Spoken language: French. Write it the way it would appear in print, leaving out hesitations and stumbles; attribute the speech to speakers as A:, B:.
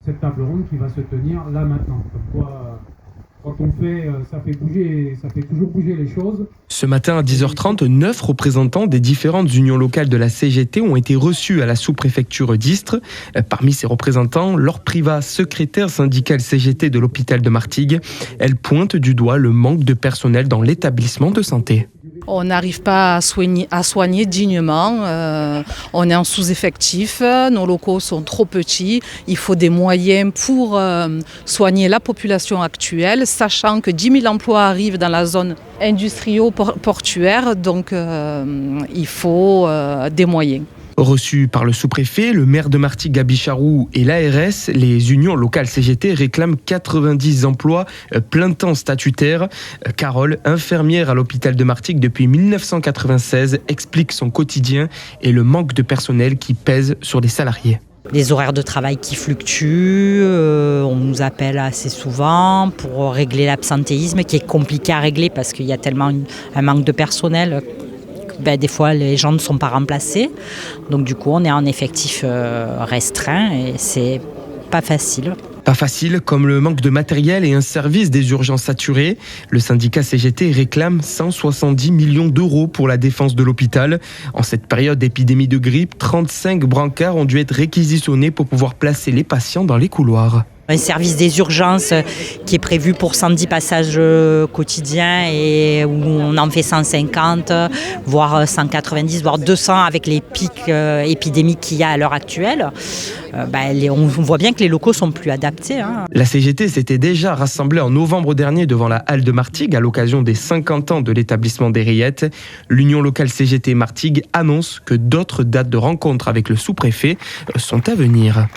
A: cette table ronde qui va se tenir là maintenant. Comme quoi, quand on fait, ça fait toujours bouger les choses.
B: Ce matin à 10h30, 9 représentants des différentes unions locales de la CGT ont été reçus à la sous-préfecture d'Istres. Parmi ces représentants, Laure Privat, secrétaire syndicale CGT de l'hôpital de Martigues. Elle pointe du doigt le manque de personnel dans l'établissement de santé.
C: On n'arrive pas à soigner dignement, on est en sous-effectif, nos locaux sont trop petits, il faut des moyens pour soigner la population actuelle, sachant que 10 000 emplois arrivent dans la zone industrio-portuaire, donc il faut des moyens.
B: Reçus par le sous-préfet, le maire de Martigues, Gabi Charroux, et l'ARS, les unions locales CGT réclament 90 emplois plein temps statutaires. Carole, infirmière à l'hôpital de Martigues depuis 1996, explique son quotidien et le manque de personnel qui pèse sur les salariés.
D: Les horaires de travail qui fluctuent, on nous appelle assez souvent pour régler l'absentéisme qui est compliqué à régler parce qu'il y a tellement un manque de personnel. Des fois, les gens ne sont pas remplacés. Donc du coup, on est en effectif restreint et c'est pas facile.
B: Pas facile, comme le manque de matériel et un service des urgences saturé. Le syndicat CGT réclame 170 millions d'euros pour la défense de l'hôpital. En cette période d'épidémie de grippe, 35 brancards ont dû être réquisitionnés pour pouvoir placer les patients dans les couloirs.
D: Un service des urgences qui est prévu pour 110 passages quotidiens et où on en fait 150, voire 190, voire 200 avec les pics épidémiques qu'il y a à l'heure actuelle. On voit bien que les locaux sont plus adaptés.
B: La CGT s'était déjà rassemblée en novembre dernier devant la halle de Martigues à l'occasion des 50 ans de l'établissement des Rayettes. L'union locale CGT Martigues annonce que d'autres dates de rencontre avec le sous-préfet sont à venir.